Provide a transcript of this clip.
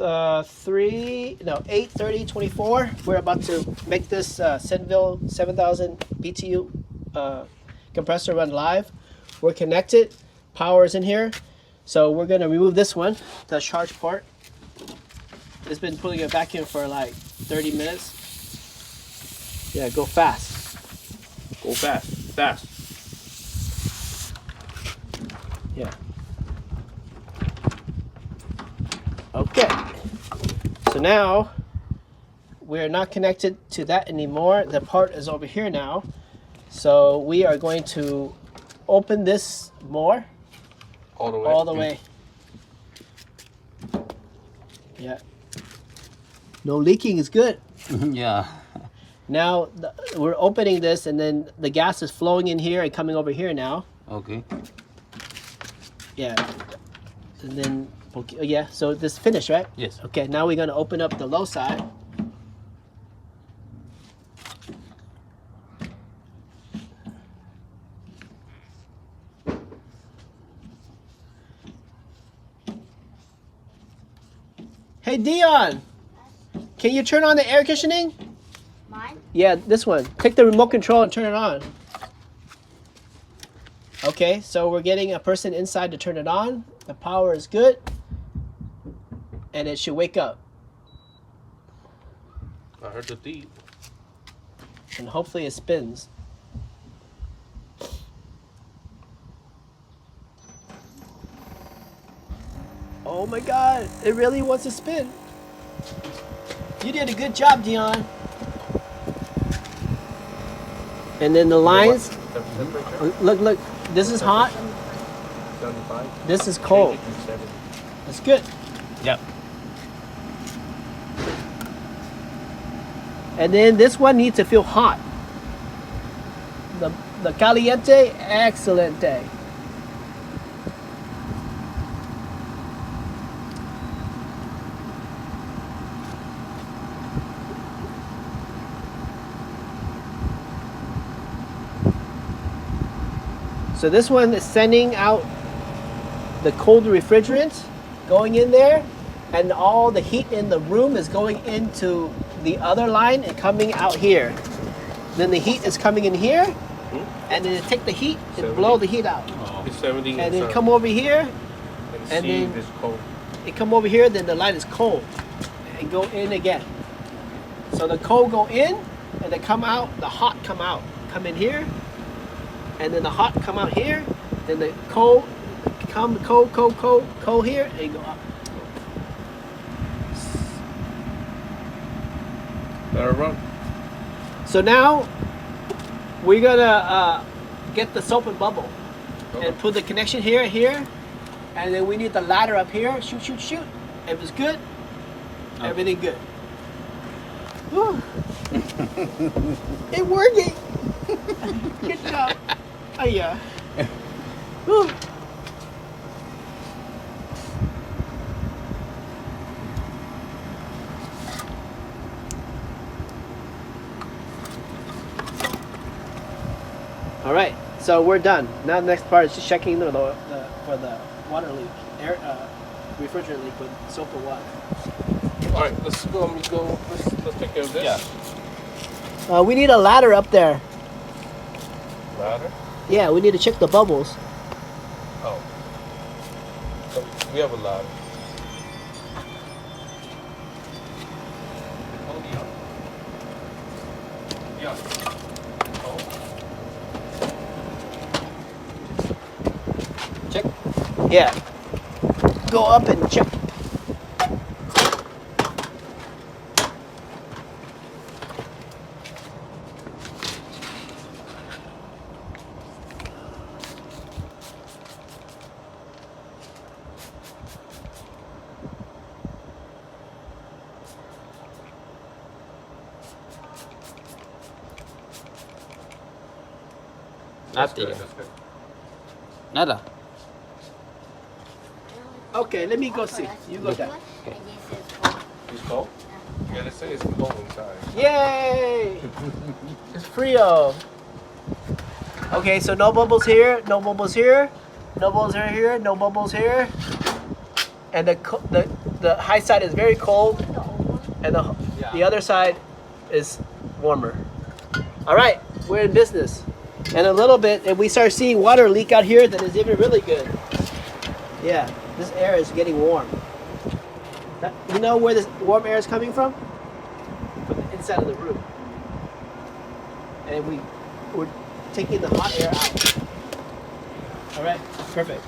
8:30:24. We're about to make this Seville 7,000 BTU compressor run live. We're connected. Power is in here. So we're going to remove this one, the charge port. It's been pulling a vacuum for like 30 minutes. Yeah, go fast. Go fast. Fast. Yeah. Okay. So now we're not connected to that anymore. The part is over here now. So we are going to open this more. All the way. All the way. Yeah. No leaking is good. Yeah. Now we're opening this, and then the gas is flowing in here and coming over here now. Okay. Yeah. And then, okay, yeah, so this finished, right? Yes. Okay, now we're going to open up the low side. Hey, Dion, can you turn on the air conditioning? Mine? Yeah, this one. Take the remote control and turn it on. Okay, so we're getting a person inside to turn it on. The power is good. And it should wake up. I heard the beep. And hopefully it spins. Oh my god, it really wants to spin. You did a good job, Dion. And then the lines, look, this is hot, 75. this is cold. That's good. Yep. And then this one needs to feel hot. The caliente, excelente. So this one is sending out the cold refrigerant going in there, and all the heat in the room is going into the other line and coming out here. Then the heat is coming in here, and then it take the heat and blow the heat out. It's 70 And then come over here, and and see then- this cold. it come over here, then the line is cold, and go in again. So the cold go in, and they come out, the hot come out. Come in here, and then the hot come out here, then the cold come cold here, and go up. Better run. So now we're gonna get the soap and bubble and put the connection here, and then we need the ladder up here. Shoot. If it's good, everything good. Whew. It working. Good job. Oh yeah. Whew. All right, so we're done. Now the next part is just checking for the water leak, refrigerant leak with soap and water. All right, let's go. Let's take care of this. Yeah. We need a ladder up there. Ladder. Yeah, we need to check the bubbles. Oh. So we have a ladder. Oh yeah. Yeah. Oh. Check. Yeah. Go up and check. That's Nothing. good. That's good. Nada. Okay, let me go see. You go down. And this is cold. It's cold. Yeah, they say it's cold inside. Yay! It's Frio. Okay, so no bubbles here, no bubbles here, no bubbles here, no bubbles here. and the high side is very cold, The old one. and the Yeah. other side is warmer. All right, we're in business. And a little bit, if we start seeing water leak out here, then it's even really good. Yeah, this air is getting warm. You know where this warm air is coming from? From the inside of the room. And we're taking the hot air out. All right, perfect.